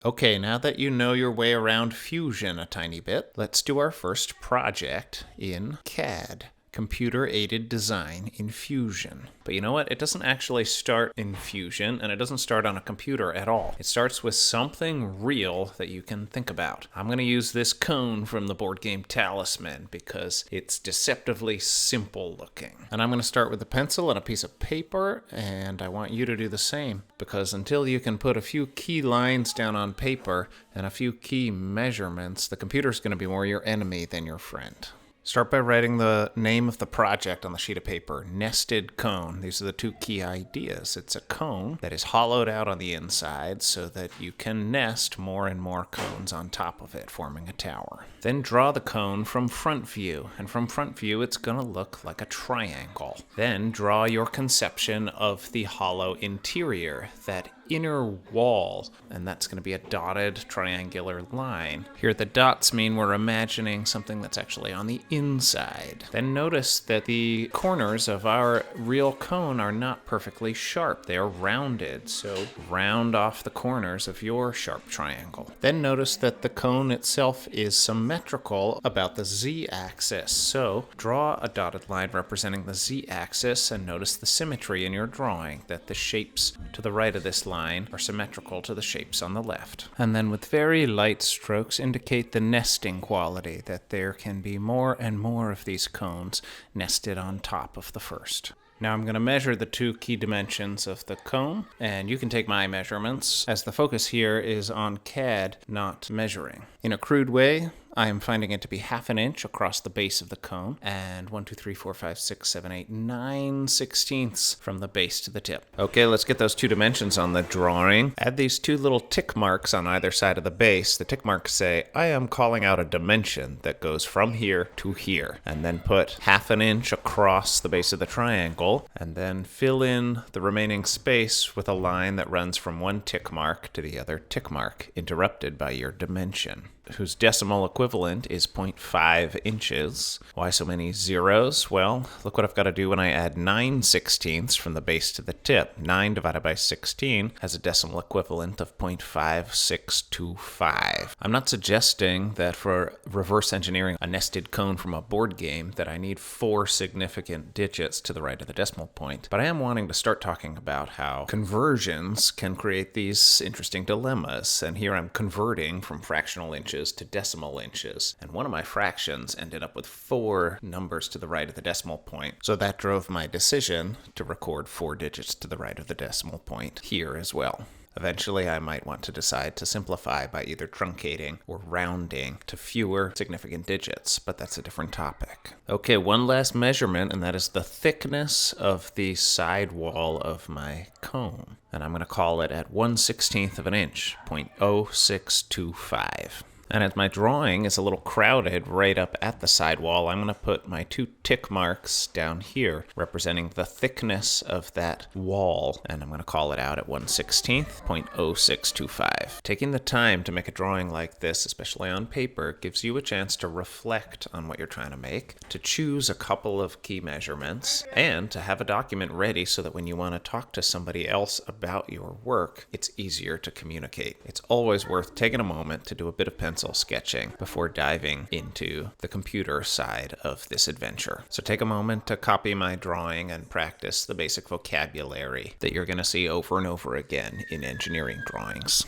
Okay, now that you know your way around Fusion a tiny bit, let's do our first project in CAD. Computer-aided design in Fusion. But you know what? It doesn't actually start in Fusion, and it doesn't start on a computer at all. It starts with something real that you can think about. I'm going to use this cone from the board game Talisman because it's deceptively simple looking. And I'm going to start with a pencil and a piece of paper, and I want you to do the same, because until you can put a few key lines down on paper and a few key measurements, the computer's going to be more your enemy than your friend. Start by writing the name of the project on the sheet of paper. Nested cone. These are the two key ideas. It's a cone that is hollowed out on the inside so that you can nest more and more cones on top of it, forming a tower. Then draw the cone from front view, and from front view it's going to look like a triangle. Then draw your conception of the hollow interior, that inner wall, and that's going to be a dotted triangular line. Here the dots mean we're imagining something that's actually on the inside. Then notice that the corners of our real cone are not perfectly sharp. They are rounded, so round off the corners of your sharp triangle. Then notice that the cone itself is symmetrical about the z-axis, so draw a dotted line representing the z-axis and notice the symmetry in your drawing, that the shapes to the right of this line are symmetrical to the shapes on the left. And then with very light strokes indicate the nesting quality, that there can be more and more of these cones nested on top of the first. Now I'm going to measure the two key dimensions of the cone, and you can take my measurements, as the focus here is on CAD, not measuring. In a crude way, I am finding it to be 1/2 inch across the base of the cone, and 1, 2, 3, 4, 5, 6, 7, 8, 9/16 from the base to the tip. Okay, let's get those two dimensions on the drawing. Add these two little tick marks on either side of the base. The tick marks say, I am calling out a dimension that goes from here to here, and then put 1/2 inch across the base of the triangle, and then fill in the remaining space with a line that runs from one tick mark to the other tick mark, interrupted by your dimension, whose decimal equivalent is 0.5 inches. Why so many zeros? Well, look what I've got to do when I add 9/16 from the base to the tip. 9 divided by 16 has a decimal equivalent of 0.5625. I'm not suggesting that for reverse engineering a nested cone from a board game that I need 4 significant digits to the right of the decimal point, but I am wanting to start talking about how conversions can create these interesting dilemmas, and here I'm converting from fractional inches to decimal inches, and one of my fractions ended up with 4 numbers to the right of the decimal point, so that drove my decision to record 4 digits to the right of the decimal point here as well. Eventually, I might want to decide to simplify by either truncating or rounding to fewer significant digits, but that's a different topic. Okay, one last measurement, and that is the thickness of the side wall of my cone. And I'm going to call it at 1/16 of an inch, 0.0625. And as my drawing is a little crowded right up at the sidewall, I'm going to put my 2 tick marks down here representing the thickness of that wall, and I'm going to call it out at 1/16, 0.0625. Taking the time to make a drawing like this, especially on paper, gives you a chance to reflect on what you're trying to make, to choose a couple of key measurements, and to have a document ready so that when you want to talk to somebody else about your work, it's easier to communicate. It's always worth taking a moment to do a bit of pencil sketching before diving into the computer side of this adventure. So take a moment to copy my drawing and practice the basic vocabulary that you're going to see over and over again in engineering drawings.